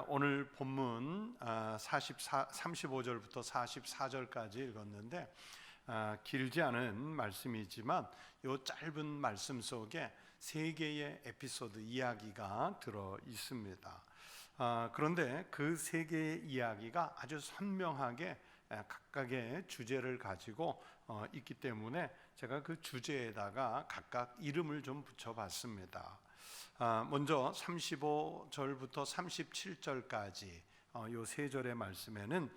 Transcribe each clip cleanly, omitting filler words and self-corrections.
오늘 본문 35절부터 44절까지 읽었는데 길지 않은 말씀이지만 이 짧은 말씀 속에 세 개의 에피소드 이야기가 들어 있습니다. 그런데 그 세 개의 이야기가 아주 선명하게 각각의 주제를 가지고 있기 때문에 제가 그 주제에다가 각각 이름을 좀 붙여봤습니다. 먼저 35절부터 37절까지 이 세 절의 말씀에는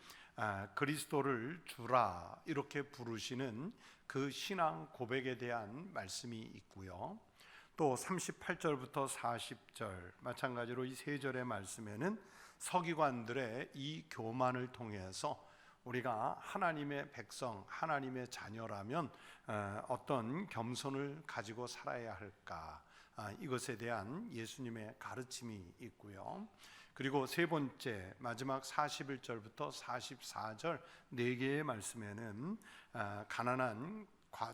그리스도를 주라 이렇게 부르시는 그 신앙 고백에 대한 말씀이 있고요. 또 38절부터 40절 마찬가지로 이 세 절의 말씀에는 서기관들의 이 교만을 통해서 우리가 하나님의 백성, 하나님의 자녀라면 어떤 겸손을 가지고 살아야 할까, 이것에 대한 예수님의 가르침이 있고요. 그리고 세 번째 마지막 41절부터 44절 네 개의 말씀에는 가난한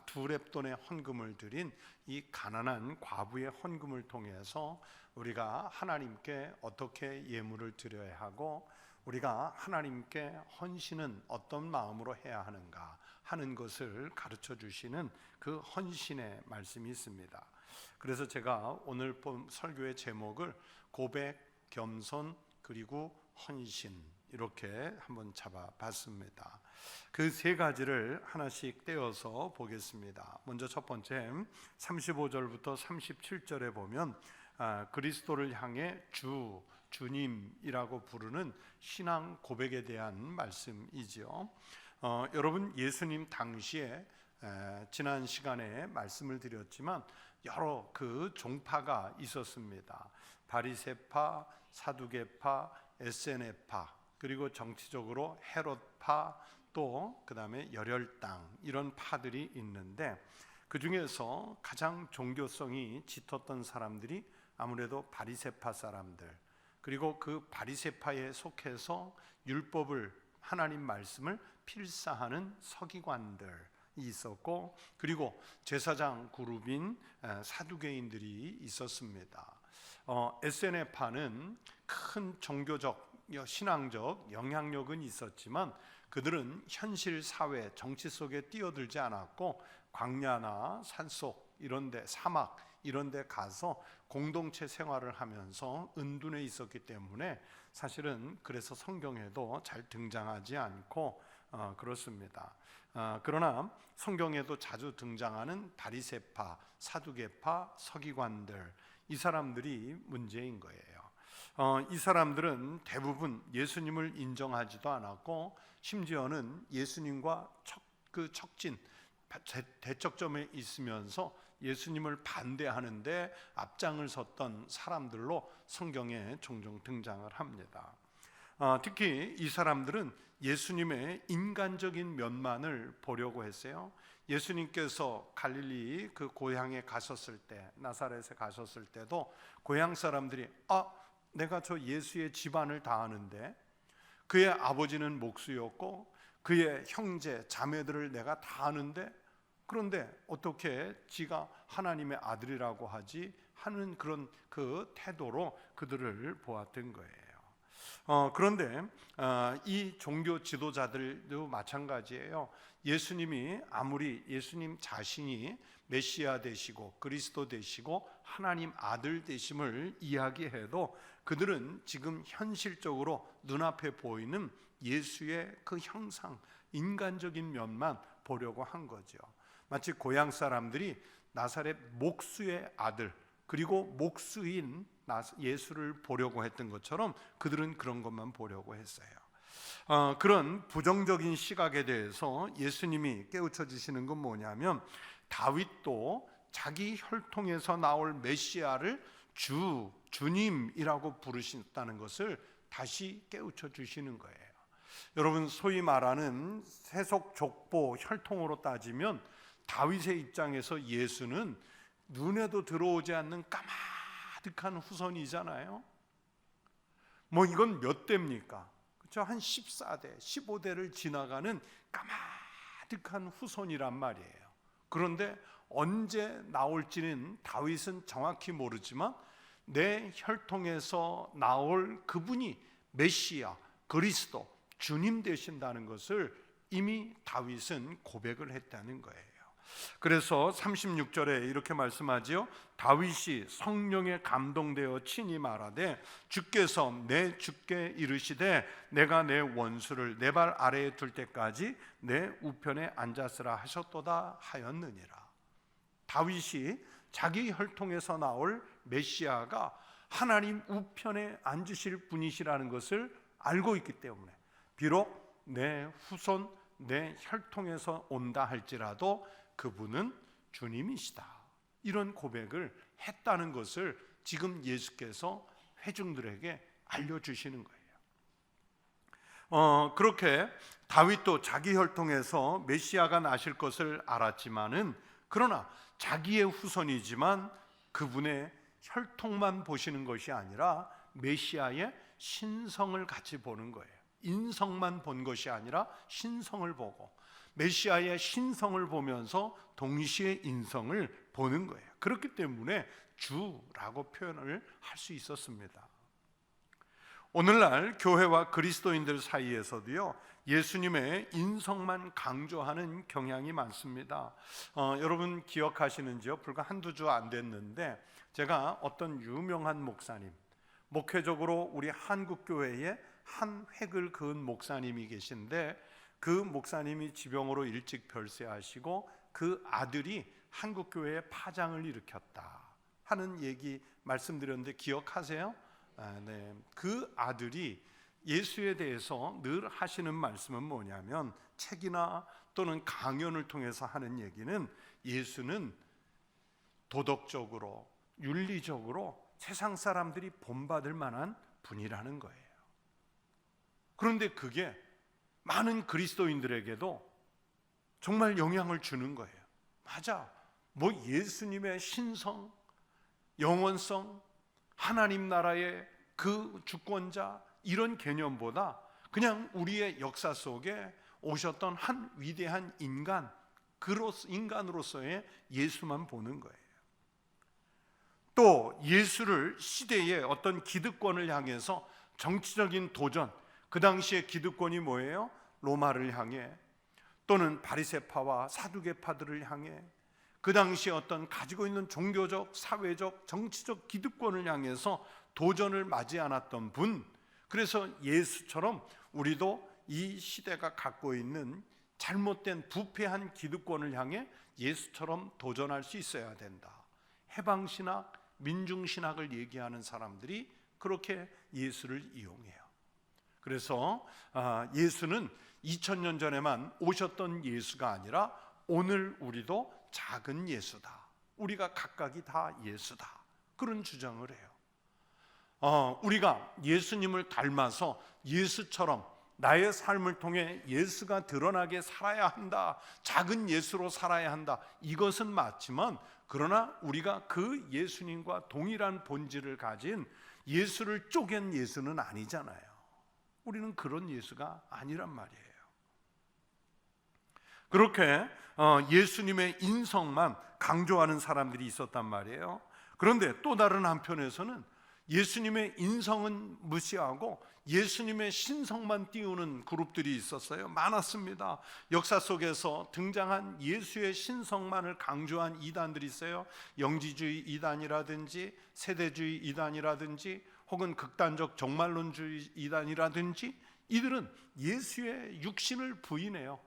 두 렙돈의 헌금을 드린 이 가난한 과부의 헌금을 통해서 우리가 하나님께 어떻게 예물을 드려야 하고 우리가 하나님께 헌신은 어떤 마음으로 해야 하는가 하는 것을 가르쳐 주시는 그 헌신의 말씀이 있습니다. 그래서 제가 오늘 본 설교의 제목을 고백, 겸손, 그리고 헌신 이렇게 한번 잡아봤습니다. 그 세 가지를 하나씩 떼어서 보겠습니다. 먼저 첫 번째 35절부터 37절에 보면 그리스도를 향해 주님이라고 부르는 신앙 고백에 대한 말씀이지요. 여러분 예수님 당시에 지난 시간에 말씀을 드렸지만 여러 그 종파가 있었습니다. 바리새파, 사두개파, 에세네파, 그리고 정치적으로 헤롯파, 또 그 다음에 열혈당 이런 파들이 있는데 그 중에서 가장 종교성이 짙었던 사람들이 아무래도 바리새파 사람들, 그리고 그 바리새파에 속해서 율법을 하나님 말씀을 필사하는 서기관들이 있었고, 그리고 제사장 그룹인 사두개인들이 있었습니다. 에세네파는 큰 종교적 신앙적 영향력은 있었지만 그들은 현실 사회 정치 속에 뛰어들지 않았고 광야나 산속 이런데 사막 이런데 가서 공동체 생활을 하면서 은둔해 있었기 때문에 사실은 그래서 성경에도 잘 등장하지 않고 그렇습니다. 그러나 성경에도 자주 등장하는 바리새파, 사두개파, 서기관들, 이 사람들이 문제인 거예요. 이 사람들은 대부분 예수님을 인정하지도 않았고 심지어는 예수님과 척진 대척점에 있으면서 예수님을 반대하는데 앞장을 섰던 사람들로 성경에 종종 등장을 합니다. 특히 이 사람들은 예수님의 인간적인 면만을 보려고 했어요. 예수님께서 갈릴리 그 고향에 가셨을 때, 나사렛에 가셨을 때도 고향 사람들이 내가 저 예수의 집안을 다 아는데 그의 아버지는 목수였고 그의 형제 자매들을 내가 다 아는데 그런데 어떻게 지가 하나님의 아들이라고 하지 하는 그런 그 태도로 그들을 보았던 거예요. 그런데 이 종교 지도자들도 마찬가지예요. 예수님이 아무리 예수님 자신이 메시아 되시고 그리스도 되시고 하나님 아들 되심을 이야기해도 그들은 지금 현실적으로 눈앞에 보이는 예수의 그 형상, 인간적인 면만 보려고 한 거죠. 마치 고향 사람들이 나사렛 목수의 아들 그리고 목수인 예수를 보려고 했던 것처럼 그들은 그런 것만 보려고 했어요. 그런 부정적인 시각에 대해서 예수님이 깨우쳐 주시는 건 뭐냐면 다윗도 자기 혈통에서 나올 메시아를 주님이라고 부르신다는 것을 다시 깨우쳐 주시는 거예요. 여러분 소위 말하는 세속 족보 혈통으로 따지면 다윗의 입장에서 예수는 눈에도 들어오지 않는 까마득한 후손이잖아요. 이건 몇 대입니까? 그렇죠? 한 14대, 15대를 지나가는 까마득한 후손이란 말이에요. 그런데 언제 나올지는 다윗은 정확히 모르지만 내 혈통에서 나올 그분이 메시아, 그리스도, 주님 되신다는 것을 이미 다윗은 고백을 했다는 거예요. 그래서 36절에 이렇게 말씀하지요. 다윗이 성령에 감동되어 친히 말하되 주께서 내 주께 이르시되 내가 내 원수를 내 발 아래에 둘 때까지 내 우편에 앉았으라 하셨도다 하였느니라. 다윗이 자기 혈통에서 나올 메시아가 하나님 우편에 앉으실 분이시라는 것을 알고 있기 때문에 비록 내 후손, 내 혈통에서 온다 할지라도 그분은 주님이시다, 이런 고백을 했다는 것을 지금 예수께서 회중들에게 알려주시는 거예요. 그렇게 다윗도 자기 혈통에서 메시아가 나실 것을 알았지만은 그러나 자기의 후손이지만 그분의 혈통만 보시는 것이 아니라 메시아의 신성을 같이 보는 거예요. 인성만 본 것이 아니라 신성을 보고 메시아의 신성을 보면서 동시에 인성을 보는 거예요. 그렇기 때문에 주라고 표현을 할 수 있었습니다. 오늘날 교회와 그리스도인들 사이에서도요, 예수님의 인성만 강조하는 경향이 많습니다. 여러분 기억하시는지요? 불과 한두 주 안 됐는데 제가 어떤 유명한 목사님, 목회적으로 우리 한국교회에 한 획을 그은 목사님이 계신데 그 목사님이 지병으로 일찍 별세하시고 그 아들이 한국교회에 파장을 일으켰다 하는 얘기 말씀드렸는데 기억하세요? 네. 그 아들이 예수에 대해서 늘 하시는 말씀은 뭐냐면, 책이나 또는 강연을 통해서 하는 얘기는 예수는 도덕적으로 윤리적으로 세상 사람들이 본받을 만한 분이라는 거예요. 그런데 그게 많은 그리스도인들에게도 정말 영향을 주는 거예요. 맞아, 뭐 예수님의 신성, 영원성, 하나님 나라의 그 주권자, 이런 개념보다 그냥 우리의 역사 속에 오셨던 한 위대한 인간으로서의 예수만 보는 거예요. 또 예수를 시대의 어떤 기득권을 향해서 정치적인 도전, 그 당시에 기득권이 뭐예요? 로마를 향해 또는 바리새파와 사두개파들을 향해 그 당시에 어떤 가지고 있는 종교적, 사회적, 정치적 기득권을 향해서 도전을 맞이 않았던 분, 그래서 예수처럼 우리도 이 시대가 갖고 있는 잘못된 부패한 기득권을 향해 예수처럼 도전할 수 있어야 된다. 해방신학, 민중신학을 얘기하는 사람들이 그렇게 예수를 이용해요. 그래서 예수는 2000년 전에만 오셨던 예수가 아니라 오늘 우리도 작은 예수다, 우리가 각각이 다 예수다, 그런 주장을 해요. 우리가 예수님을 닮아서 예수처럼 나의 삶을 통해 예수가 드러나게 살아야 한다, 작은 예수로 살아야 한다, 이것은 맞지만 그러나 우리가 그 예수님과 동일한 본질을 가진 예수를 쪼갠 예수는 아니잖아요. 우리는 그런 예수가 아니란 말이에요. 그렇게 예수님의 인성만 강조하는 사람들이 있었단 말이에요. 그런데 또 다른 한편에서는 예수님의 인성은 무시하고 예수님의 신성만 띄우는 그룹들이 있었어요. 많았습니다. 역사 속에서 등장한 예수의 신성만을 강조한 이단들이 있어요. 영지주의 이단이라든지 세대주의 이단이라든지 혹은 극단적 종말론주의 이단이라든지, 이들은 예수의 육신을 부인해요.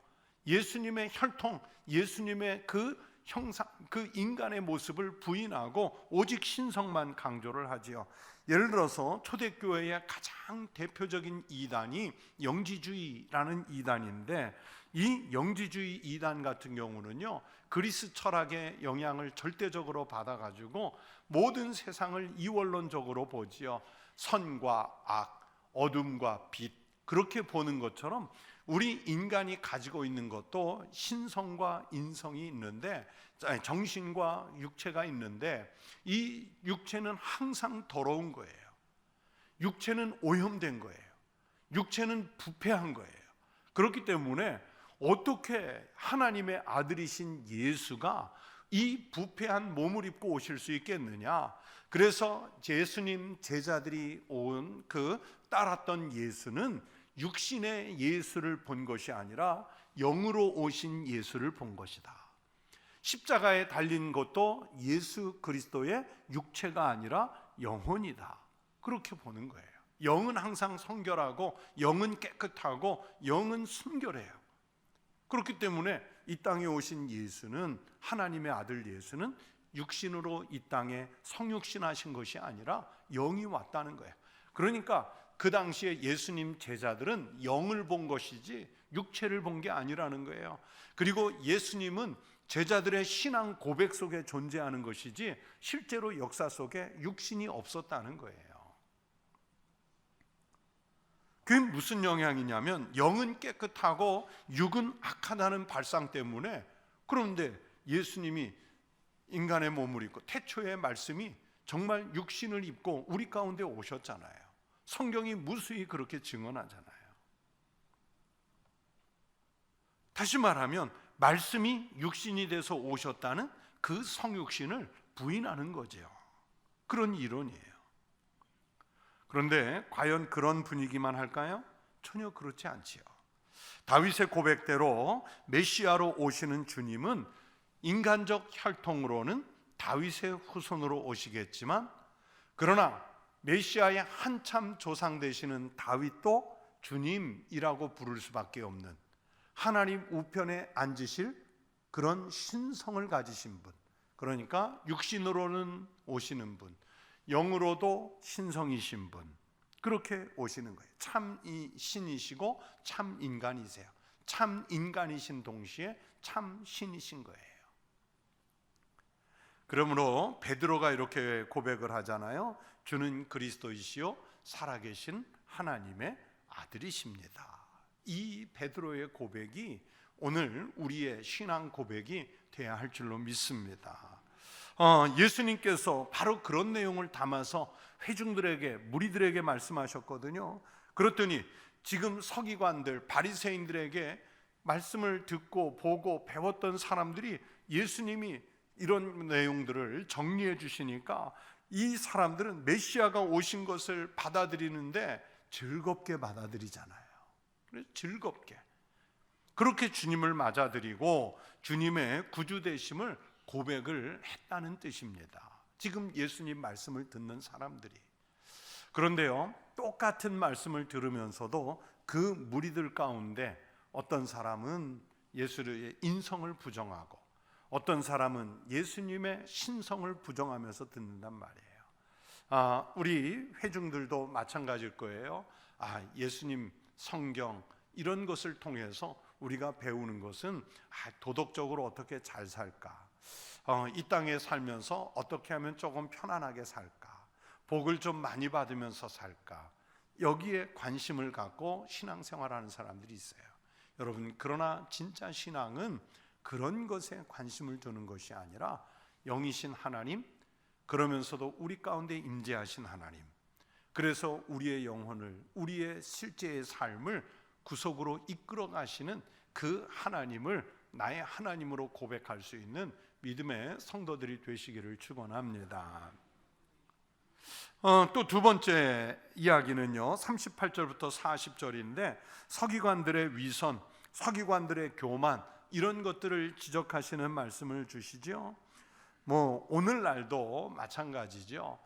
예수님의 혈통, 예수님의 그 형상, 그 인간의 모습을 부인하고 오직 신성만 강조를 하지요. 예를 들어서 초대교회의 가장 대표적인 이단이 영지주의라는 이단인데, 이 영지주의 이단 같은 경우는요, 그리스 철학의 영향을 절대적으로 받아가지고 모든 세상을 이원론적으로 보지요. 선과 악, 어둠과 빛, 그렇게 보는 것처럼 우리 인간이 가지고 있는 것도 신성과 인성이 있는데, 정신과 육체가 있는데, 이 육체는 항상 더러운 거예요. 육체는 오염된 거예요. 육체는 부패한 거예요. 그렇기 때문에 어떻게 하나님의 아들이신 예수가 이 부패한 몸을 입고 오실 수 있겠느냐? 그래서 예수님 제자들이 온 따랐던 예수는 육신의 예수를 본 것이 아니라 영으로 오신 예수를 본 것이다. 십자가에 달린 것도 예수 그리스도의 육체가 아니라 영혼이다. 그렇게 보는 거예요. 영은 항상 성결하고 영은 깨끗하고 영은 순결해요. 그렇기 때문에 이 땅에 오신 예수는, 하나님의 아들 예수는 육신으로 이 땅에 성육신하신 것이 아니라 영이 왔다는 거예요. 그러니까 그 당시에 예수님 제자들은 영을 본 것이지 육체를 본 게 아니라는 거예요. 그리고 예수님은 제자들의 신앙 고백 속에 존재하는 것이지 실제로 역사 속에 육신이 없었다는 거예요. 그게 무슨 영향이냐면 영은 깨끗하고 육은 악하다는 발상 때문에, 그런데 예수님이 인간의 몸을 입고 태초의 말씀이 정말 육신을 입고 우리 가운데 오셨잖아요. 성경이 무수히 그렇게 증언하잖아요. 다시 말하면 말씀이 육신이 돼서 오셨다는 그 성육신을 부인하는 거죠. 그런 이론이에요. 그런데 과연 그런 분위기만 할까요? 전혀 그렇지 않지요. 다윗의 고백대로 메시아로 오시는 주님은 인간적 혈통으로는 다윗의 후손으로 오시겠지만, 그러나 메시아의 한참 조상 되시는 다윗도 주님이라고 부를 수밖에 없는, 하나님 우편에 앉으실 그런 신성을 가지신 분, 그러니까 육신으로는 오시는 분, 영으로도 신성이신 분, 그렇게 오시는 거예요. 참 신이시고 참 인간이세요. 참 인간이신 동시에 참 신이신 거예요. 그러므로 베드로가 이렇게 고백을 하잖아요. 주는 그리스도이시요 살아계신 하나님의 아들이십니다. 이 베드로의 고백이 오늘 우리의 신앙 고백이 되어야 할 줄로 믿습니다. 예수님께서 바로 그런 내용을 담아서 회중들에게, 무리들에게 말씀하셨거든요. 그랬더니 지금 서기관들, 바리새인들에게 말씀을 듣고 보고 배웠던 사람들이 예수님이 이런 내용들을 정리해 주시니까 이 사람들은 메시아가 오신 것을 받아들이는데 즐겁게 받아들이잖아요. 즐겁게 그렇게 주님을 맞아들이고 주님의 구주되심을 고백을 했다는 뜻입니다. 지금 예수님 말씀을 듣는 사람들이. 그런데요, 똑같은 말씀을 들으면서도 그 무리들 가운데 어떤 사람은 예수의 인성을 부정하고 어떤 사람은 예수님의 신성을 부정하면서 듣는단 말이에요. 우리 회중들도 마찬가지일 거예요. 예수님 성경 이런 것을 통해서 우리가 배우는 것은 도덕적으로 어떻게 잘 살까, 이 땅에 살면서 어떻게 하면 조금 편안하게 살까, 복을 좀 많이 받으면서 살까, 여기에 관심을 갖고 신앙생활하는 사람들이 있어요. 여러분, 그러나 진짜 신앙은 그런 것에 관심을 두는 것이 아니라 영이신 하나님, 그러면서도 우리 가운데 임재하신 하나님, 그래서 우리의 영혼을, 우리의 실제의 삶을 구속으로 이끌어 가시는 그 하나님을 나의 하나님으로 고백할 수 있는 믿음의 성도들이 되시기를 축원합니다. 또 두 번째 이야기는요, 38절부터 40절인데 서기관들의 위선, 서기관들의 교만, 이런 것들을 지적하시는 말씀을 주시죠. 오늘날도 마찬가지죠.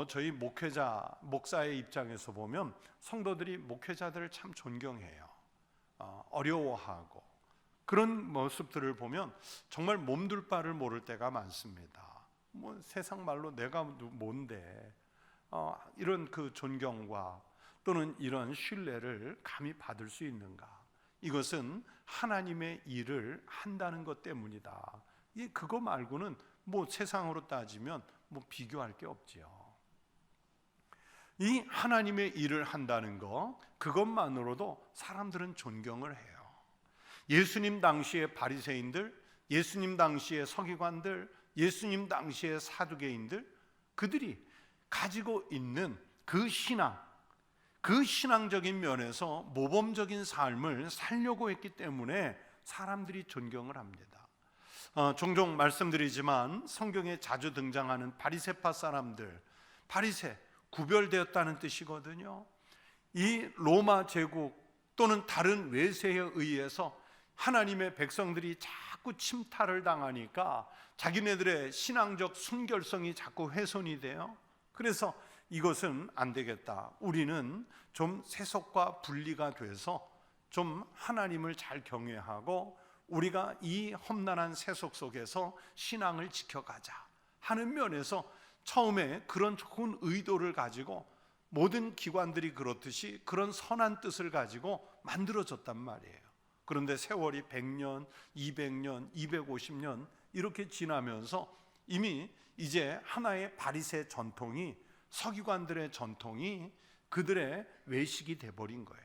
저희 목사의 입장에서 보면 성도들이 목회자들을 참 존경해요. 어려워하고 그런 모습들을 보면 정말 몸둘 바를 모를 때가 많습니다. 세상 말로 내가 뭔데, 이런 그 존경과 또는 이런 신뢰를 감히 받을 수 있는가? 이것은 하나님의 일을 한다는 것 때문이다. 그거 말고는 세상으로 따지면 비교할 게 없지요. 이 하나님의 일을 한다는 것, 그것만으로도 사람들은 존경을 해요. 예수님 당시의 바리새인들, 예수님 당시의 서기관들, 예수님 당시의 사두개인들, 그들이 가지고 있는 그 신앙, 그 신앙적인 면에서 모범적인 삶을 살려고 했기 때문에 사람들이 존경을 합니다. 종종 말씀드리지만 성경에 자주 등장하는 바리새파 사람들, 바리새, 구별되었다는 뜻이거든요. 이 로마 제국 또는 다른 외세에 의해서 하나님의 백성들이 자꾸 침탈을 당하니까 자기네들의 신앙적 순결성이 자꾸 훼손이 돼요. 그래서 이것은 안 되겠다. 우리는 좀 세속과 분리가 돼서 좀 하나님을 잘 경외하고 우리가 이 험난한 세속 속에서 신앙을 지켜가자 하는 면에서 처음에 그런 좋은 의도를 가지고 모든 기관들이 그렇듯이 그런 선한 뜻을 가지고 만들어졌단 말이에요. 그런데 세월이 100년, 200년, 250년 이렇게 지나면서 이미 이제 하나의 바리새 전통이, 서기관들의 전통이 그들의 외식이 돼버린 거예요.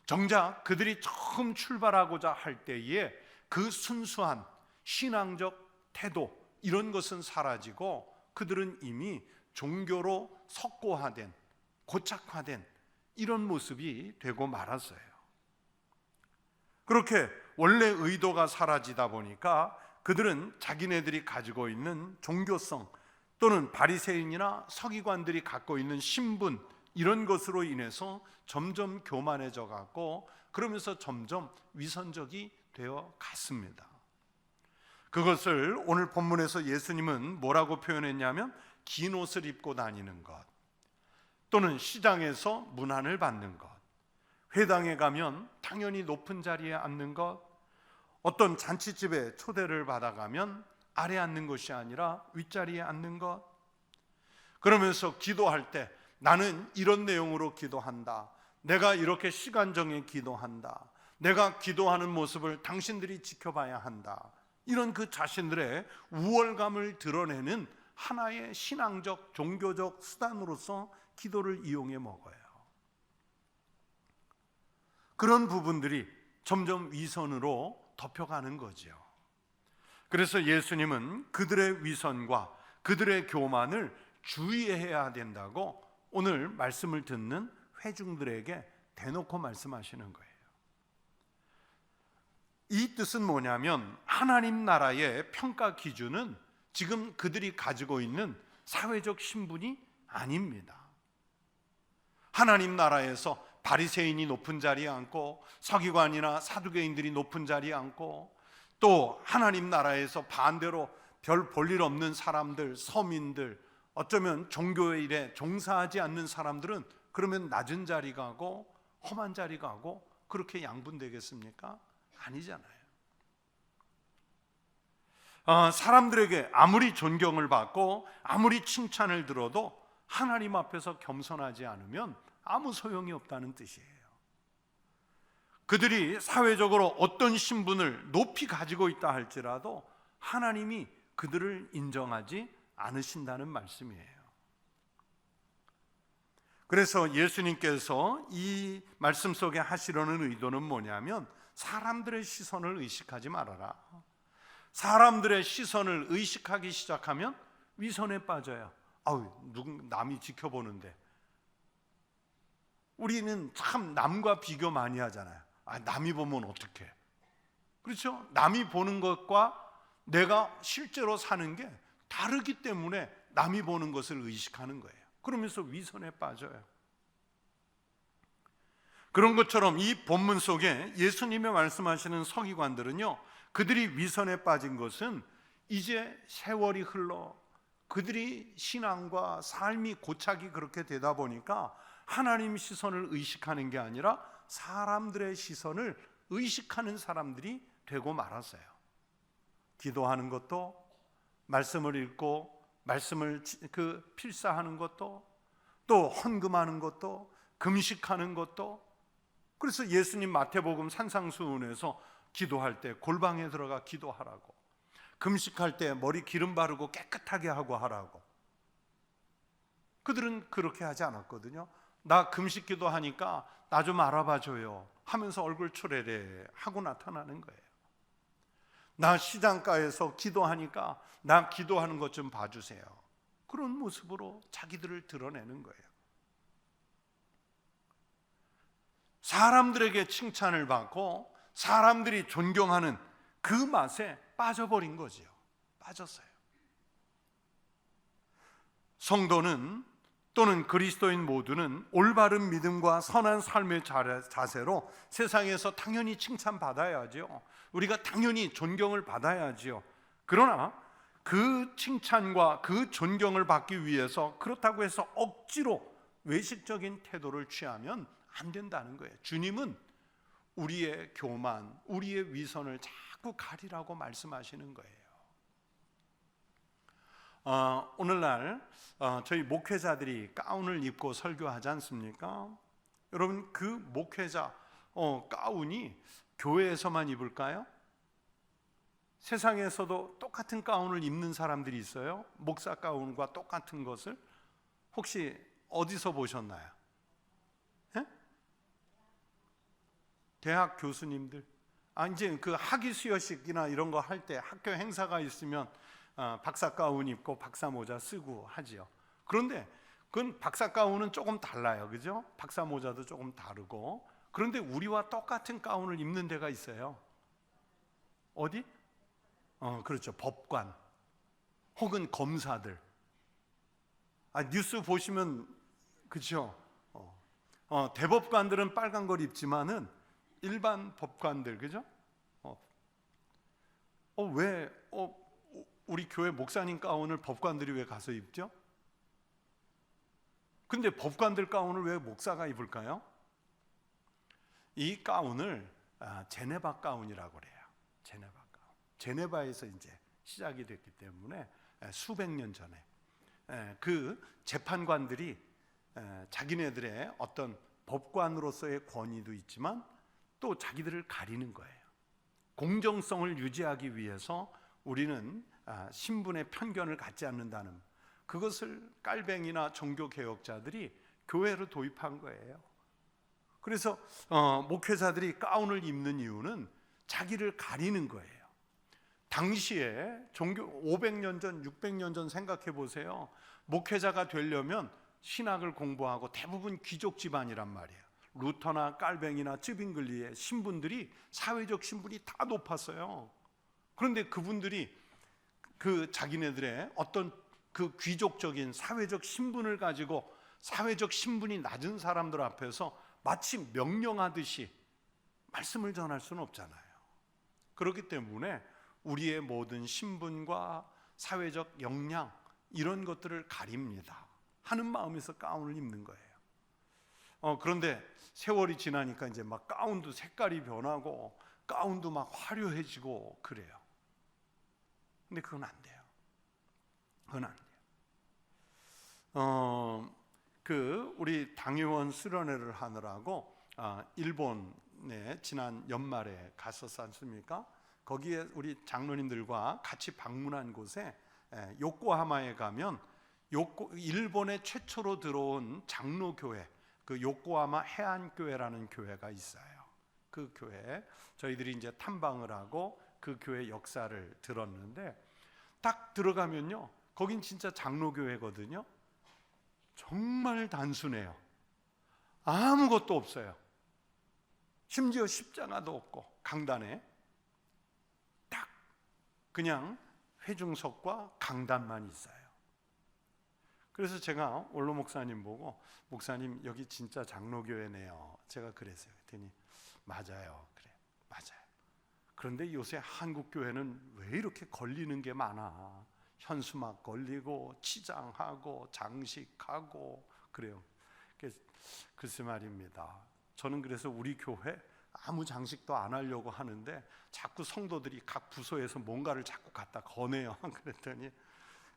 정작 그들이 처음 출발하고자 할 때에 그 순수한 신앙적 태도, 이런 것은 사라지고 그들은 이미 종교로 석고화된, 고착화된 이런 모습이 되고 말았어요. 그렇게 원래 의도가 사라지다 보니까 그들은 자기네들이 가지고 있는 종교성 또는 바리새인이나 서기관들이 갖고 있는 신분, 이런 것으로 인해서 점점 교만해져 갔고 그러면서 점점 위선적이 되어 갔습니다. 그것을 오늘 본문에서 예수님은 뭐라고 표현했냐면 긴 옷을 입고 다니는 것, 또는 시장에서 문안을 받는 것, 회당에 가면 당연히 높은 자리에 앉는 것, 어떤 잔치집에 초대를 받아가면 아래 앉는 것이 아니라 윗자리에 앉는 것, 그러면서 기도할 때 나는 이런 내용으로 기도한다, 내가 이렇게 시간 정해 기도한다, 내가 기도하는 모습을 당신들이 지켜봐야 한다, 이런 그 자신들의 우월감을 드러내는 하나의 신앙적, 종교적 수단으로서 기도를 이용해 먹어요. 그런 부분들이 점점 위선으로 덮여가는 거죠. 그래서 예수님은 그들의 위선과 그들의 교만을 주의해야 된다고 오늘 말씀을 듣는 회중들에게 대놓고 말씀하시는 거예요. 이 뜻은 뭐냐면 하나님 나라의 평가 기준은 지금 그들이 가지고 있는 사회적 신분이 아닙니다. 하나님 나라에서 바리새인이 높은 자리에 앉고 서기관이나 사두개인들이 높은 자리에 앉고 또 하나님 나라에서 반대로 별 볼일 없는 사람들, 서민들, 어쩌면 종교의 일에 종사하지 않는 사람들은 그러면 낮은 자리 가고 험한 자리 가고 그렇게 양분되겠습니까? 아니잖아요. 사람들에게 아무리 존경을 받고 아무리 칭찬을 들어도 하나님 앞에서 겸손하지 않으면 아무 소용이 없다는 뜻이에요. 그들이 사회적으로 어떤 신분을 높이 가지고 있다 할지라도 하나님이 그들을 인정하지 않으신다는 말씀이에요. 그래서 예수님께서 이 말씀 속에 하시려는 의도는 뭐냐면 사람들의 시선을 의식하지 말아라. 사람들의 시선을 의식하기 시작하면 위선에 빠져요. 남이 지켜보는데. 우리는 참 남과 비교 많이 하잖아요. 남이 보면 어떡해. 그렇죠? 남이 보는 것과 내가 실제로 사는 게 다르기 때문에 남이 보는 것을 의식하는 거예요. 그러면서 위선에 빠져요. 그런 것처럼 이 본문 속에 예수님이 말씀하시는 서기관들은요, 그들이 위선에 빠진 것은 이제 세월이 흘러 그들이 신앙과 삶이 고착이 그렇게 되다 보니까 하나님 시선을 의식하는 게 아니라 사람들의 시선을 의식하는 사람들이 되고 말았어요. 기도하는 것도, 말씀을 읽고 말씀을 필사하는 것도, 또 헌금하는 것도, 금식하는 것도. 그래서 예수님 마태복음 산상수훈에서 기도할 때 골방에 들어가 기도하라고, 금식할 때 머리 기름 바르고 깨끗하게 하고 하라고. 그들은 그렇게 하지 않았거든요. 나 금식 기도하니까 나 좀 알아봐 줘요 하면서 얼굴 초래래 하고 나타나는 거예요. 나 시장가에서 기도하니까 나 기도하는 것 좀 봐주세요. 그런 모습으로 자기들을 드러내는 거예요. 사람들에게 칭찬을 받고 사람들이 존경하는 그 맛에 빠져버린 거지요. 빠졌어요. 성도는 또는 그리스도인 모두는 올바른 믿음과 선한 삶의 자세로 세상에서 당연히 칭찬받아야죠. 우리가 당연히 존경을 받아야지요. 그러나 그 칭찬과 그 존경을 받기 위해서 그렇다고 해서 억지로 외식적인 태도를 취하면 안 된다는 거예요. 주님은 우리의 교만, 우리의 위선을 자꾸 가리라고 말씀하시는 거예요. 오늘날 저희 목회자들이 가운을 입고 설교하지 않습니까? 여러분, 그 목회자 가운이 교회에서만 입을까요? 세상에서도 똑같은 가운을 입는 사람들이 있어요. 목사 가운과 똑같은 것을 혹시 어디서 보셨나요? 예? 대학 교수님들. 이제 그 학위 수여식이나 이런 거 할 때 학교 행사가 있으면 박사 가운 입고 박사 모자 쓰고 하지요. 그런데 그건 박사 가운은 조금 달라요, 그죠? 박사 모자도 조금 다르고. 그런데 우리와 똑같은 가운을 입는 데가 있어요. 어디? 그렇죠. 법관 혹은 검사들. 뉴스 보시면 그렇죠. 대법관들은 빨간 걸 입지만은 일반 법관들, 그죠? 왜 우리 교회 목사님 가운을 법관들이 왜 가서 입죠? 근데 법관들 가운을 왜 목사가 입을까요? 이 가운을 제네바 가운이라고 그래요. 제네바 가운. 제네바에서 이제 시작이 됐기 때문에 수백 년 전에 그 재판관들이 자기네들의 어떤 법관으로서의 권위도 있지만 또 자기들을 가리는 거예요. 공정성을 유지하기 위해서 우리는 신분의 편견을 갖지 않는다는, 그것을 깔뱅이나 종교개혁자들이 교회로 도입한 거예요. 그래서 목회자들이 가운을 입는 이유는 자기를 가리는 거예요. 당시에 종교 500년 전, 600년 전 생각해 보세요. 목회자가 되려면 신학을 공부하고 대부분 귀족 집안이란 말이에요. 루터나 깔뱅이나 쯔빙글리의 신분들이, 사회적 신분이 다 높았어요. 그런데 그분들이 그 자기네들의 어떤 그 귀족적인 사회적 신분을 가지고 사회적 신분이 낮은 사람들 앞에서 마치 명령하듯이 말씀을 전할 수는 없잖아요. 그렇기 때문에 우리의 모든 신분과 사회적 역량, 이런 것들을 가립니다 하는 마음에서 가운을 입는 거예요. 그런데 세월이 지나니까 이제 막 가운도 색깔이 변하고 가운도 막 화려해지고 그래요. 근데 그건 안 돼요. 그건 안 돼요. 우리 당회원 수련회를 하느라고 일본에 지난 연말에 갔었지 않습니까? 거기에 우리 장로님들과 같이 방문한 곳에 요코하마에 가면 일본에 최초로 들어온 장로교회, 그 요코하마 해안교회라는 교회가 있어요. 그 교회 저희들이 이제 탐방을 하고 그 교회 역사를 들었는데, 딱 들어가면요, 거긴 진짜 장로교회거든요. 정말 단순해요. 아무것도 없어요. 심지어 십자가도 없고 강단에 딱 그냥 회중석과 강단만 있어요. 그래서 제가 원로 목사님 보고, 목사님 여기 진짜 장로교회네요, 제가 그랬어요. 그랬더니 맞아요. 그래, 맞아요. 그런데 요새 한국 교회는 왜 이렇게 걸리는 게 많아? 현수막 걸리고 치장하고 장식하고 그래요. 글쎄 말입니다. 저는 그래서 우리 교회 아무 장식도 안 하려고 하는데 자꾸 성도들이 각 부서에서 뭔가를 자꾸 갖다 거네요. 그랬더니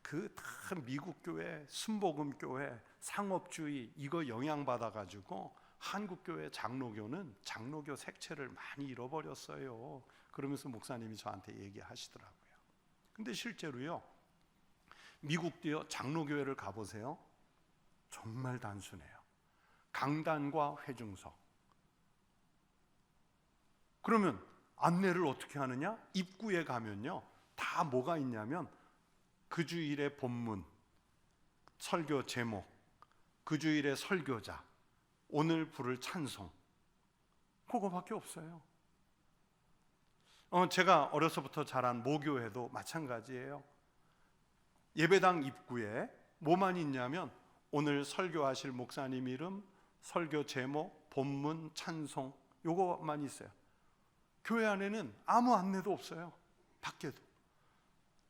그 다 미국 교회, 순복음 교회, 상업주의 이거 영향받아 가지고 한국 교회 장로교는 장로교 색채를 많이 잃어버렸어요. 그러면서 목사님이 저한테 얘기하시더라고요. 근데 실제로요, 미국도요, 장로교회를 가보세요. 정말 단순해요. 강단과 회중석. 그러면 안내를 어떻게 하느냐? 입구에 가면요, 다 뭐가 있냐면 그 주일의 본문, 설교 제목, 그 주일의 설교자, 오늘 부를 찬송, 그거밖에 없어요. 제가 어려서부터 자란 모교회도 마찬가지예요. 예배당 입구에 뭐만 있냐면 오늘 설교하실 목사님 이름, 설교 제목, 본문, 찬송 요거만 있어요. 교회 안에는 아무 안내도 없어요. 밖에도.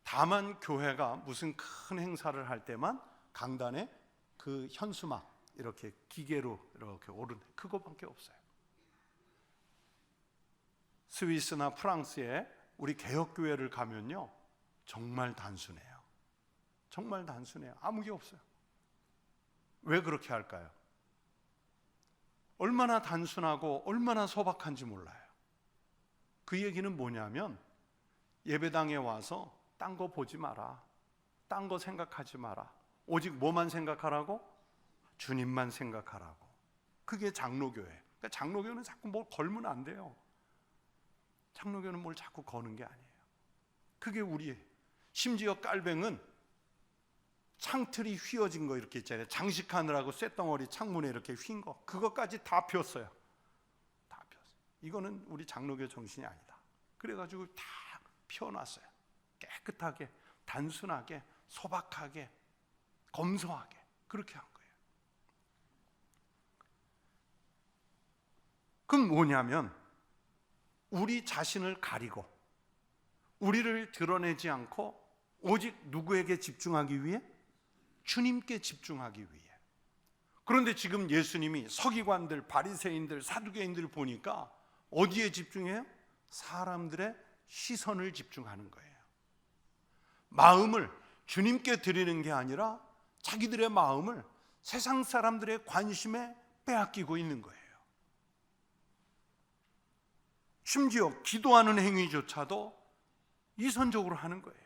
다만 교회가 무슨 큰 행사를 할 때만 강단에 그 현수막 이렇게 기계로 이렇게 오르는 그거밖에 없어요. 스위스나 프랑스에 우리 개혁교회를 가면요 정말 단순해요. 정말 단순해요. 아무 게 없어요. 왜 그렇게 할까요? 얼마나 단순하고 얼마나 소박한지 몰라요. 그 얘기는 뭐냐면 예배당에 와서 딴 거 보지 마라. 딴 거 생각하지 마라. 오직 뭐만 생각하라고? 주님만 생각하라고. 그게 장로교회. 그러니까 장로교는 자꾸 뭘 걸면 안 돼요. 장로교는 뭘 자꾸 거는 게 아니에요. 그게 우리의, 심지어 깔뱅은 창틀이 휘어진 거 이렇게 있잖아요. 장식하느라고 쇳덩어리 창문에 이렇게 휜 거, 그거까지 다 폈어요. 다 폈어요. 이거는 우리 장로교 정신이 아니다. 그래가지고 다 펴놨어요. 깨끗하게, 단순하게, 소박하게, 검소하게 그렇게 한 거예요. 그럼 뭐냐면 우리 자신을 가리고 우리를 드러내지 않고 오직 누구에게 집중하기 위해? 주님께 집중하기 위해. 그런데 지금 예수님이 서기관들, 바리새인들, 사두개인들 보니까 어디에 집중해요? 사람들의 시선을 집중하는 거예요. 마음을 주님께 드리는 게 아니라 자기들의 마음을 세상 사람들의 관심에 빼앗기고 있는 거예요. 심지어 기도하는 행위조차도 이선적으로 하는 거예요.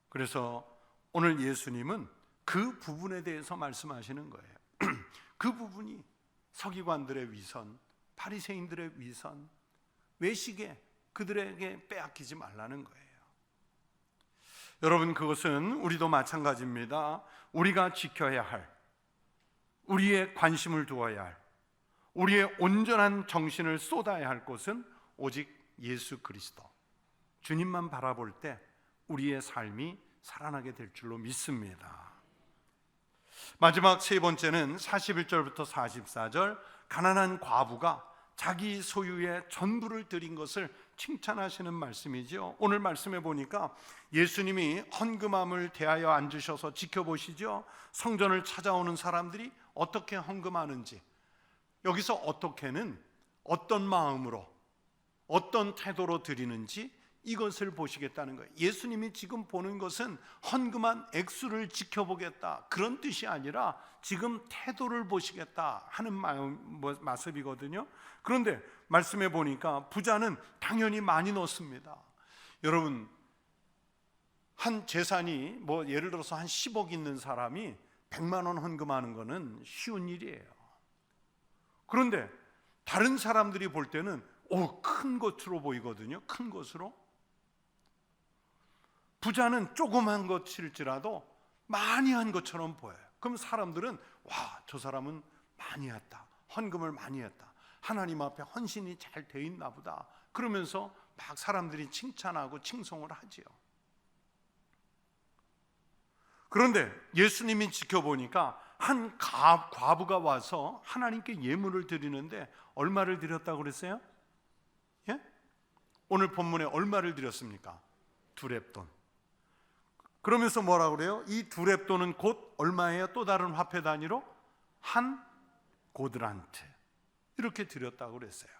그래서 오늘 예수님은 그 부분에 대해서 말씀하시는 거예요. 그 부분이 서기관들의 위선, 바리새인들의 위선, 외식에 그들에게 빼앗기지 말라는 거예요. 여러분, 그것은 우리도 마찬가지입니다. 우리가 지켜야 할, 우리의 관심을 두어야 할, 우리의 온전한 정신을 쏟아야 할 곳은 오직 예수 그리스도, 주님만 바라볼 때 우리의 삶이 살아나게 될 줄로 믿습니다. 마지막 세 번째는 41절부터 44절, 가난한 과부가 자기 소유의 전부를 드린 것을 칭찬하시는 말씀이죠. 오늘 말씀해 보니까 예수님이 헌금함을 대하여 앉으셔서 지켜보시죠. 성전을 찾아오는 사람들이 어떻게 헌금하는지, 여기서 어떻게는 어떤 마음으로 어떤 태도로 드리는지 이것을 보시겠다는 거예요. 예수님이 지금 보는 것은 헌금한 액수를 지켜보겠다 그런 뜻이 아니라 지금 태도를 보시겠다 하는 모습이거든요. 그런데 말씀해 보니까 부자는 당연히 많이 넣습니다. 여러분, 한 재산이 예를 들어서 한 10억 있는 사람이 100만 원 헌금하는 거는 쉬운 일이에요. 그런데 다른 사람들이 볼 때는 큰 것으로 보이거든요. 큰 것으로. 부자는 조그만 것일지라도 많이 한 것처럼 보여요. 그럼 사람들은 저 사람은 많이 했다, 헌금을 많이 했다, 하나님 앞에 헌신이 잘 돼 있나 보다, 그러면서 막 사람들이 칭찬하고 칭송을 하지요. 그런데 예수님이 지켜보니까 한 과부가 와서 하나님께 예물을 드리는데 얼마를 드렸다고 그랬어요? 예? 오늘 본문에 얼마를 드렸습니까? 2렙돈. 그러면서 뭐라고 그래요? 이 2렙돈은 곧 얼마예요? 또 다른 화폐 단위로 한 고드란트 이렇게 드렸다고 그랬어요.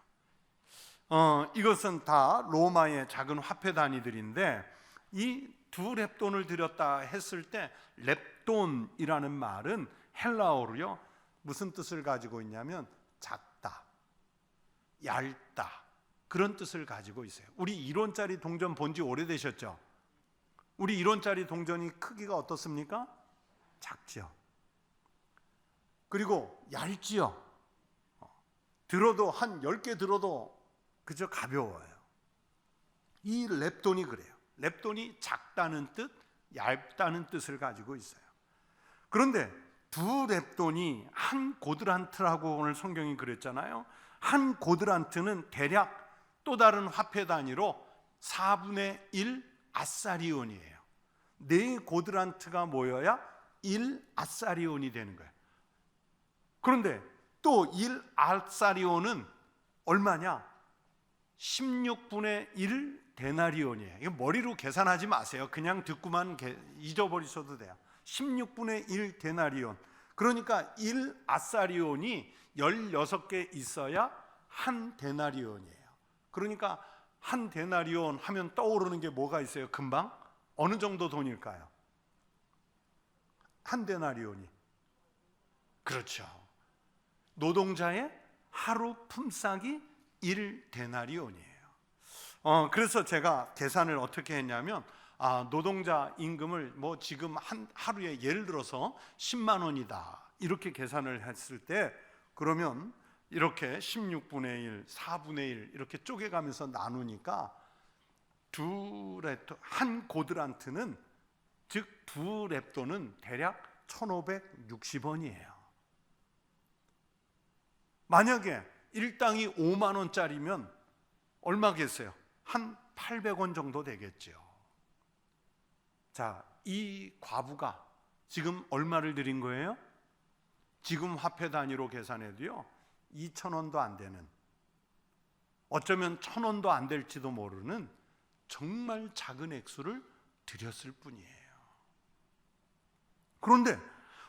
이것은 다 로마의 작은 화폐 단위들인데 이 2렙돈을 드렸다 했을 때 렙돈이라는 말은 헬라어로요 무슨 뜻을 가지고 있냐면 작다, 얇다 그런 뜻을 가지고 있어요. 우리 1원짜리 동전 본지 오래되셨죠? 우리 1원짜리 동전이 크기가 어떻습니까? 작지요. 그리고 얇지요. 들어도 한 10개 들어도 그저 가벼워요. 이 렙돈이 그래요. 렙돈이 작다는 뜻, 얇다는 뜻을 가지고 있어요. 그런데 2렙돈이 한 고드란트라고 오늘 성경이 그랬잖아요. 한 고드란트는 대략 또 다른 화폐 단위로 4분의 1 아사리온이에요. 4고드란트가 모여야 1 아사리온이 되는 거예요. 그런데 또 1 아사리온은 얼마냐? 16분의 1 데나리온이에요. 이거 머리로 계산하지 마세요. 그냥 듣고만 잊어버리셔도 돼요. 16분의 1 데나리온. 그러니까 1 아사리온이 16개 있어야 한 데나리온이에요. 그러니까 한 데나리온 하면 떠오르는 게 뭐가 있어요? 금방? 어느 정도 돈일까요? 한 데나리온이. 그렇죠. 노동자의 하루 품삯이 1 데나리온이에요. 그래서 제가 계산을 어떻게 했냐면 노동자 임금을 뭐 지금 하루에 예를 들어서 10만 원이다 이렇게 계산을 했을 때, 그러면 이렇게 16분의 1, 4분의 1 이렇게 쪼개가면서 나누니까 한 고드란트는, 즉 두 렙돈은 대략 1560원이에요. 만약에 일당이 5만 원짜리면 얼마겠어요? 한 800원 정도 되겠죠. 자, 이 과부가 지금 얼마를 드린 거예요? 지금 화폐 단위로 계산해도요 2,000원도 안 되는, 어쩌면 1,000원도 안 될지도 모르는 정말 작은 액수를 드렸을 뿐이에요. 그런데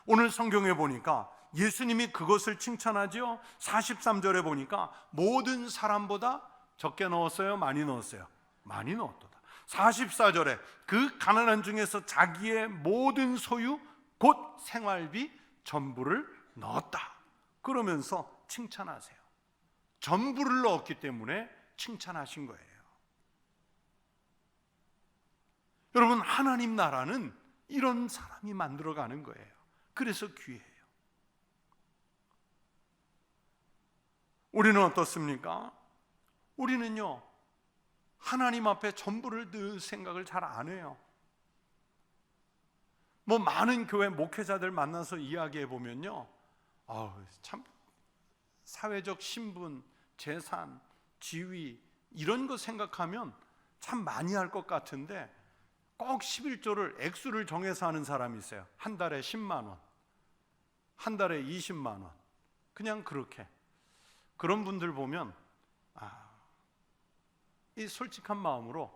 오늘 성경에 보니까 예수님이 그것을 칭찬하죠. 43절에 보니까 모든 사람보다 적게 넣었어요? 많이 넣었어요? 많이 넣었도다. 44절에 그 가난한 중에서 자기의 모든 소유 곧 생활비 전부를 넣었다 그러면서 칭찬하세요. 전부를 넣었기 때문에 칭찬하신 거예요. 여러분, 하나님 나라는 이런 사람이 만들어가는 거예요. 그래서 귀해요. 우리는 어떻습니까? 우리는요 하나님 앞에 전부를 늘 생각을 잘 안 해요. 뭐 많은 교회 목회자들 만나서 이야기해 보면요, 참 사회적 신분, 재산, 지위 이런 거 생각하면 참 많이 할 것 같은데 꼭 11조를 액수를 정해서 하는 사람이 있어요. 한 달에 10만 원, 한 달에 20만 원, 그냥 그렇게. 그런 분들 보면 이 솔직한 마음으로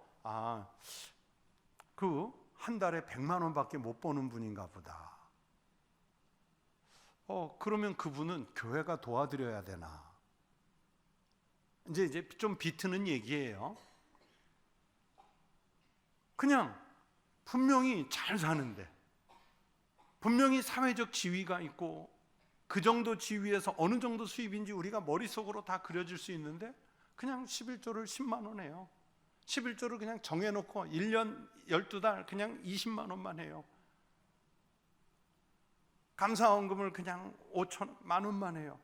그 한 달에 100만 원밖에 못 버는 분인가 보다. 그러면 그분은 교회가 도와드려야 되나? 이제 좀 비트는 얘기예요. 그냥 분명히 잘 사는데, 분명히 사회적 지위가 있고 그 정도 지위에서 어느 정도 수입인지 우리가 머릿속으로 다 그려질 수 있는데 그냥 11조를 10만 원 해요. 11조를 그냥 정해놓고 1년 12달 그냥 20만 원만 해요. 감사원금을 그냥 5천만 원만 해요.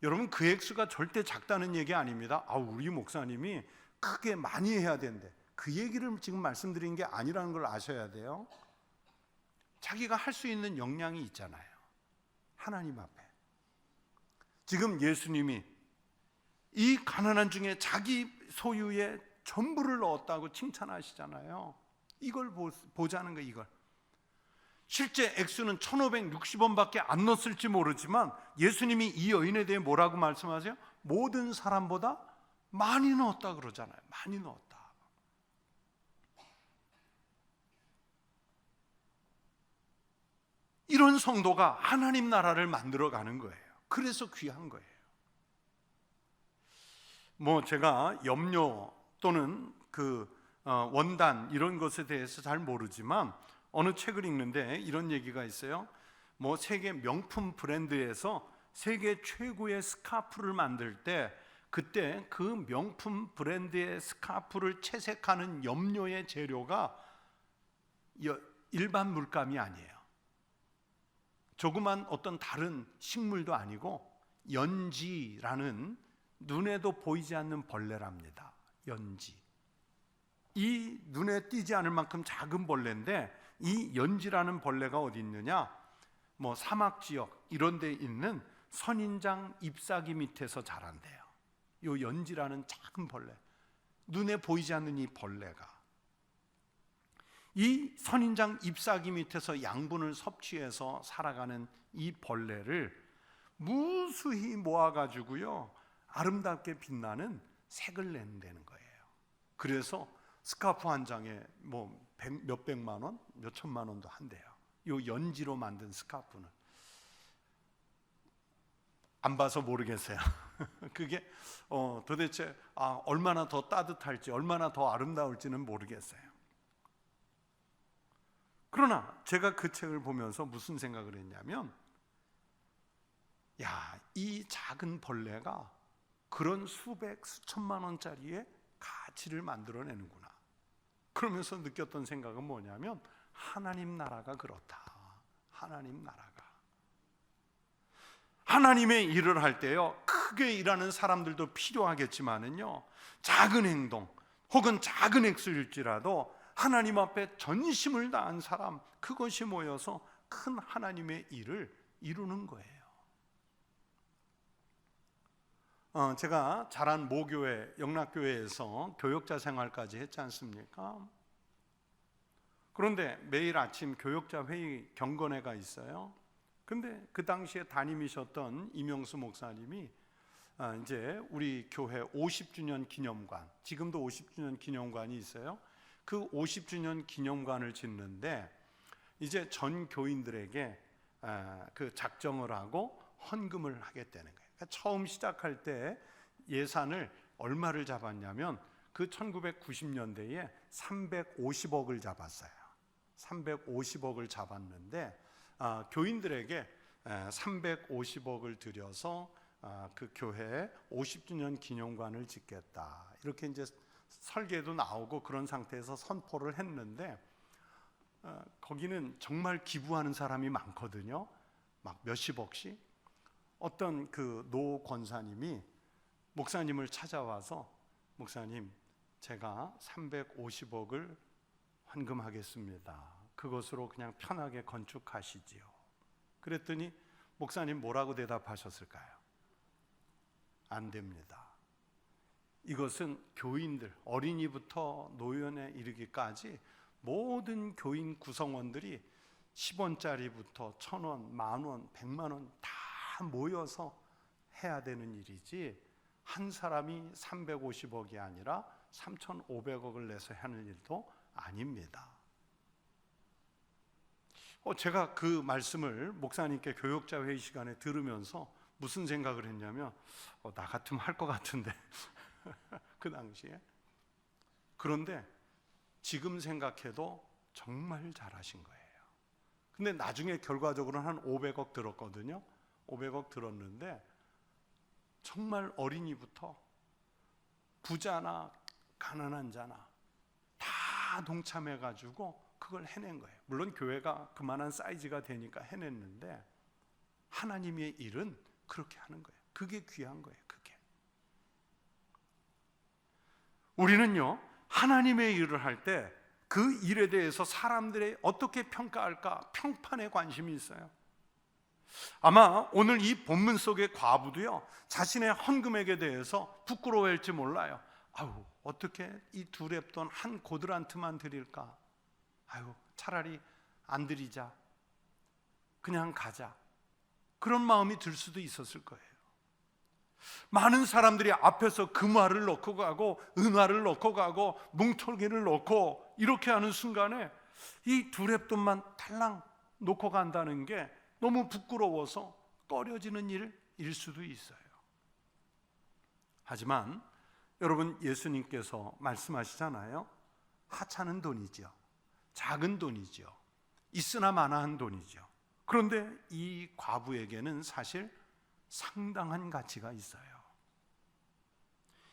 여러분, 그 액수가 절대 작다는 얘기 아닙니다. 우리 목사님이 크게 많이 해야 된대, 그 얘기를 지금 말씀드린 게 아니라는 걸 아셔야 돼요. 자기가 할 수 있는 역량이 있잖아요, 하나님 앞에. 지금 예수님이 이 가난한 중에 자기 소유의 전부를 넣었다고 칭찬하시잖아요. 이걸 보자는 거예요. 이걸. 실제 액수는 1560원밖에 안 넣었을지 모르지만 예수님이 이 여인에 대해 뭐라고 말씀하세요? 모든 사람보다 많이 넣었다 그러잖아요. 많이 넣었다. 이런 성도가 하나님 나라를 만들어가는 거예요. 그래서 귀한 거예요. 뭐 제가 염료 또는 원단 이런 것에 대해서 잘 모르지만 어느 책을 읽는데 이런 얘기가 있어요. 뭐 세계 명품 브랜드에서 세계 최고의 스카프를 만들 때 그때 그 명품 브랜드의 스카프를 채색하는 염료의 재료가 일반 물감이 아니에요. 조그만 어떤 다른 식물도 아니고 연지라는 눈에도 보이지 않는 벌레랍니다. 연지. 이 눈에 띄지 않을 만큼 작은 벌레인데 이 연지라는 벌레가 어디 있느냐? 뭐 사막 지역 이런 데 있는 선인장 잎사귀 밑에서 자란대요. 요 연지라는 작은 벌레, 눈에 보이지 않는 이 벌레가 이 선인장 잎사귀 밑에서 양분을 섭취해서 살아가는 이 벌레를 무수히 모아가지고요 아름답게 빛나는 색을 낸다는 거예요. 그래서 스카프 한 장에 뭐 몇백만 원, 몇천만 원도 한대요. 요 연지로 만든 스카프는 안 봐서 모르겠어요. 그게 도대체 얼마나 더 따뜻할지, 얼마나 더 아름다울지는 모르겠어요. 그러나 제가 그 책을 보면서 무슨 생각을 했냐면, 이 작은 벌레가 그런 수백, 수천만 원짜리의 가치를 만들어내는구나. 그러면서 느꼈던 생각은 뭐냐면, 하나님 나라가 그렇다. 하나님 나라가 하나님의 일을 할 때요 크게 일하는 사람들도 필요하겠지만은요 작은 행동 혹은 작은 액수일지라도 하나님 앞에 전심을 다한 사람, 그것이 모여서 큰 하나님의 일을 이루는 거예요. 제가 자란 모교회, 영락교회에서 교역자 생활까지 했지 않습니까? 그런데 매일 아침 교역자 회의 경건회가 있어요. 근데 그 당시에 담임이셨던 이명수 목사님이 이제 우리 교회 50주년 기념관, 지금도 50주년 기념관이 있어요. 그 50주년 기념관을 짓는데 이제 전 교인들에게 그 작정을 하고 헌금을 하겠다는 거예요. 그러니까 처음 시작할 때 예산을 얼마를 잡았냐면 그 1990년대에 350억을 잡았어요. 350억을 잡았는데 교인들에게 350억을 들여서 그 교회에 50주년 기념관을 짓겠다, 이렇게 이제 설계도 나오고 그런 상태에서 선포를 했는데 거기는 정말 기부하는 사람이 많거든요. 막 몇십억씩. 어떤 그 노 권사님이 목사님을 찾아와서, 목사님, 제가 350억을 헌금하겠습니다. 그것으로 그냥 편하게 건축하시지요. 그랬더니 목사님 뭐라고 대답하셨을까요? 안 됩니다. 이것은 교인들, 어린이부터 노년에 이르기까지 모든 교인 구성원들이 10원짜리부터 1,000원, 10,000원, 100만 원 다 모여서 해야 되는 일이지, 한 사람이 350억이 아니라 3,500억을 내서 하는 일도 아닙니다. 제가 그 말씀을 목사님께 교역자 회의 시간에 들으면서 무슨 생각을 했냐면, 나 같으면 할 것 같은데 그 당시에. 그런데 지금 생각해도 정말 잘하신 거예요. 근데 나중에 결과적으로는 한 500억 들었거든요. 500억 들었는데 정말 어린이부터 부자나 가난한 자나 다 동참해가지고 그걸 해낸 거예요. 물론 교회가 그만한 사이즈가 되니까 해냈는데 하나님의 일은 그렇게 하는 거예요. 그게 귀한 거예요. 그게. 우리는요 하나님의 일을 할 때 그 일에 대해서 사람들이 어떻게 평가할까, 평판에 관심이 있어요. 아마 오늘 이 본문 속의 과부도요 자신의 헌금액에 대해서 부끄러워할지 몰라요. 어떻게 이 두 랩돈 한 고드란트만 드릴까? 차라리 안 드리자, 그냥 가자, 그런 마음이 들 수도 있었을 거예요. 많은 사람들이 앞에서 금화를 넣고 가고 은화를 넣고 가고 뭉텅이를 넣고 이렇게 하는 순간에 이 두 랩돈만 탈랑 놓고 간다는 게 너무 부끄러워서 꺼려지는 일일 수도 있어요. 하지만 여러분, 예수님께서 말씀하시잖아요. 하찮은 돈이죠. 작은 돈이죠. 있으나 마나한 돈이죠. 그런데 이 과부에게는 사실 상당한 가치가 있어요.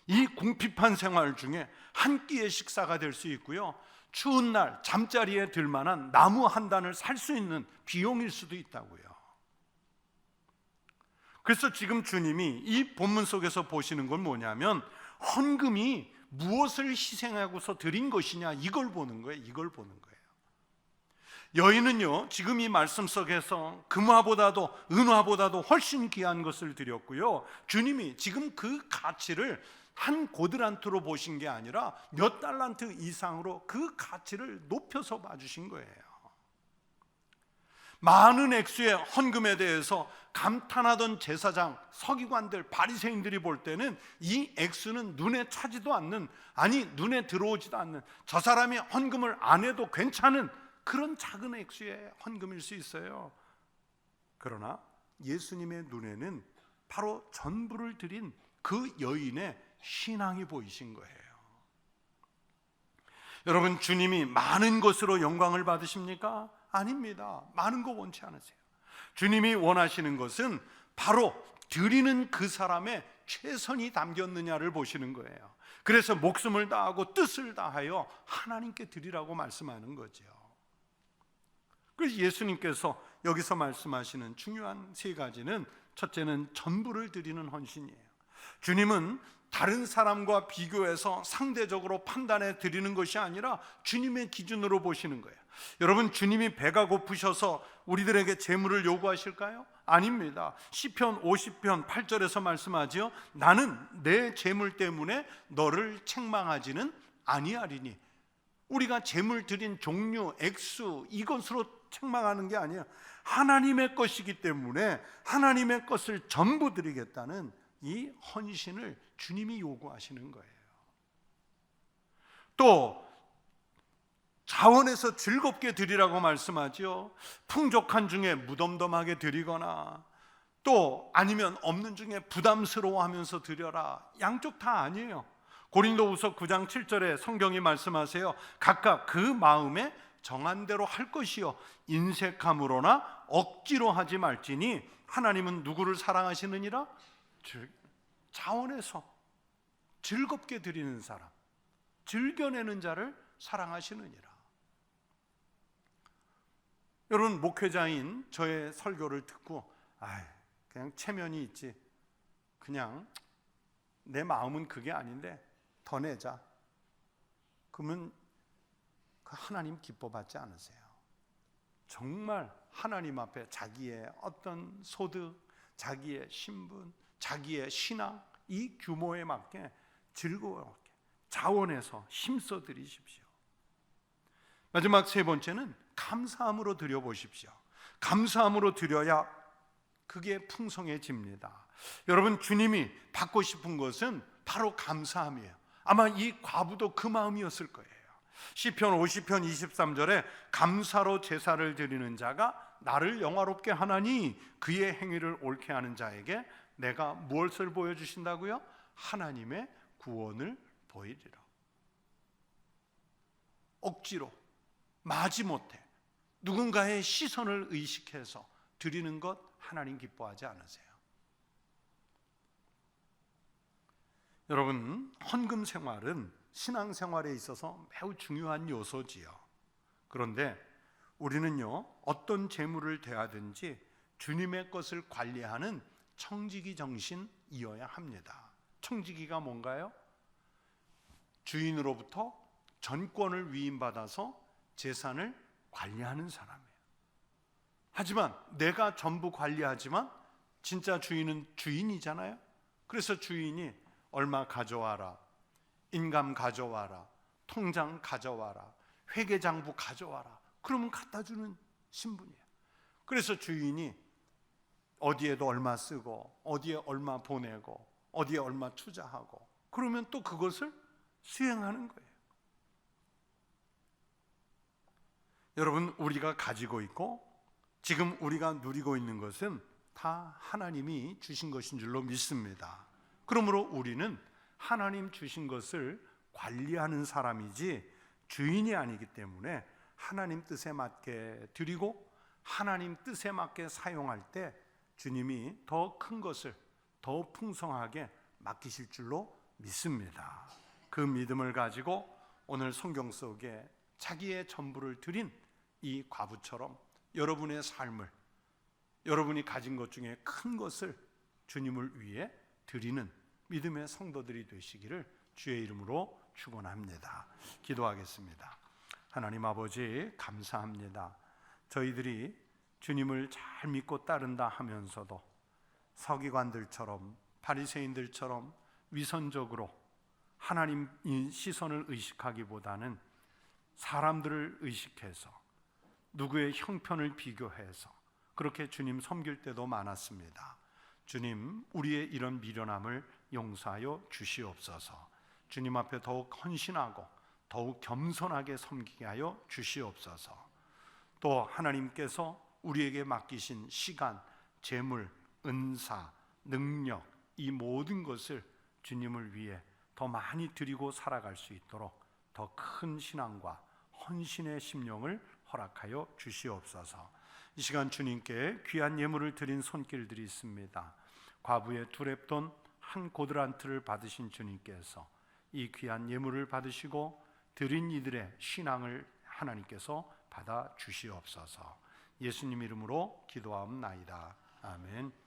이 궁핍한 생활 중에 한 끼의 식사가 될 수 있고요, 추운 날 잠자리에 들 만한 나무 한 단을 살 수 있는 비용일 수도 있다고요. 그래서 지금 주님이 이 본문 속에서 보시는 건 뭐냐면, 헌금이 무엇을 희생하고서 드린 것이냐, 이걸 보는 거예요. 이걸 보는 거예요. 여인은요, 지금 이 말씀 속에서 금화보다도 은화보다도 훨씬 귀한 것을 드렸고요, 주님이 지금 그 가치를 한 고드란트로 보신 게 아니라 몇 달란트 이상으로 그 가치를 높여서 봐주신 거예요. 많은 액수의 헌금에 대해서 감탄하던 제사장, 서기관들, 바리새인들이 볼 때는 이 액수는 눈에 차지도 않는, 아니 눈에 들어오지도 않는, 저 사람이 헌금을 안 해도 괜찮은 그런 작은 액수의 헌금일 수 있어요. 그러나 예수님의 눈에는 바로 전부를 드린 그 여인의 신앙이 보이신 거예요. 여러분, 주님이 많은 것으로 영광을 받으십니까? 아닙니다. 많은 거 원치 않으세요. 주님이 원하시는 것은 바로 드리는 그 사람의 최선이 담겼느냐를 보시는 거예요. 그래서 목숨을 다하고 뜻을 다하여 하나님께 드리라고 말씀하는 거죠. 그래서 예수님께서 여기서 말씀하시는 중요한 세 가지는, 첫째는 전부를 드리는 헌신이에요. 주님은 다른 사람과 비교해서 상대적으로 판단해 드리는 것이 아니라 주님의 기준으로 보시는 거예요. 여러분, 주님이 배가 고프셔서 우리들에게 재물을 요구하실까요? 아닙니다. 시편 50편 8절에서 말씀하지요, 나는 내 재물 때문에 너를 책망하지는 아니하리니. 우리가 재물 드린 종류, 액수, 이것으로 책망하는 게 아니에요. 하나님의 것이기 때문에 하나님의 것을 전부 드리겠다는 이 헌신을 주님이 요구하시는 거예요. 또 자원에서 즐겁게 드리라고 말씀하죠. 풍족한 중에 무덤덤하게 드리거나, 또 아니면 없는 중에 부담스러워하면서 드려라. 양쪽 다 아니에요. 고린도후서 9장 7절에 성경이 말씀하세요. 각각 그 마음에 정한 대로 할 것이요, 인색함으로나 억지로 하지 말지니 하나님은 누구를 사랑하시느니라? 자원에서 즐겁게 드리는 사람, 즐겨내는 자를 사랑하시느니라. 여러분, 목회자인 저의 설교를 듣고 그냥 체면이 있지, 그냥 내 마음은 그게 아닌데 더 내자, 그러면 그 하나님 기뻐받지 않으세요? 정말 하나님 앞에 자기의 어떤 소득, 자기의 신분, 자기의 신앙, 이 규모에 맞게 즐거웠게 자원해서 힘써 드리십시오. 마지막 세 번째는 감사함으로 드려보십시오. 감사함으로 드려야 그게 풍성해집니다. 여러분, 주님이 받고 싶은 것은 바로 감사함이에요. 아마 이 과부도 그 마음이었을 거예요. 시편 50편 23절에 감사로 제사를 드리는 자가 나를 영화롭게 하나니 그의 행위를 옳게 하는 자에게 내가 무엇을 보여주신다고요? 하나님의 구원을 보이리라. 억지로, 마지못해 누군가의 시선을 의식해서 드리는 것 하나님 기뻐하지 않으세요? 여러분, 헌금 생활은 신앙생활에 있어서 매우 중요한 요소지요. 그런데 우리는요, 어떤 재물을 대하든지 주님의 것을 관리하는 청지기 정신이어야 합니다. 청지기가 뭔가요? 주인으로부터 전권을 위임받아서 재산을 관리하는 사람이에요. 하지만 내가 전부 관리하지만 진짜 주인은 주인이잖아요. 그래서 주인이 얼마 가져와라, 인감 가져와라, 통장 가져와라, 회계장부 가져와라, 그러면 갖다 주는 신분이에요. 그래서 주인이 어디에도 얼마 쓰고 어디에 얼마 보내고 어디에 얼마 투자하고, 그러면 또 그것을 수행하는 거예요. 여러분, 우리가 가지고 있고 지금 우리가 누리고 있는 것은 다 하나님이 주신 것인 줄로 믿습니다. 그러므로 우리는 하나님 주신 것을 관리하는 사람이지 주인이 아니기 때문에 하나님 뜻에 맞게 드리고 하나님 뜻에 맞게 사용할 때 주님이 더 큰 것을 더 풍성하게 맡기실 줄로 믿습니다. 그 믿음을 가지고 오늘 성경 속에 자기의 전부를 드린 이 과부처럼 여러분의 삶을, 여러분이 가진 것 중에 큰 것을 주님을 위해 드리는 믿음의 성도들이 되시기를 주의 이름으로 축원합니다. 기도하겠습니다. 하나님 아버지, 감사합니다. 저희들이 주님을 잘 믿고 따른다 하면서도 서기관들처럼 바리새인들처럼 위선적으로 하나님 시선을 의식하기보다는 사람들을 의식해서 누구의 형편을 비교해서 그렇게 주님 섬길 때도 많았습니다. 주님, 우리의 이런 미련함을 용서하여 주시옵소서. 주님 앞에 더욱 헌신하고 더욱 겸손하게 섬기게 하여 주시옵소서. 또 하나님께서 우리에게 맡기신 시간, 재물, 은사, 능력, 이 모든 것을 주님을 위해 더 많이 드리고 살아갈 수 있도록 더 큰 신앙과 헌신의 심령을 허락하여 주시옵소서. 이 시간 주님께 귀한 예물을 드린 손길들이 있습니다. 과부의 2렙돈 1고드란트를 받으신 주님께서 이 귀한 예물을 받으시고 드린 이들의 신앙을 하나님께서 받아 주시옵소서. 예수님 이름으로 기도하옵나이다. 아멘.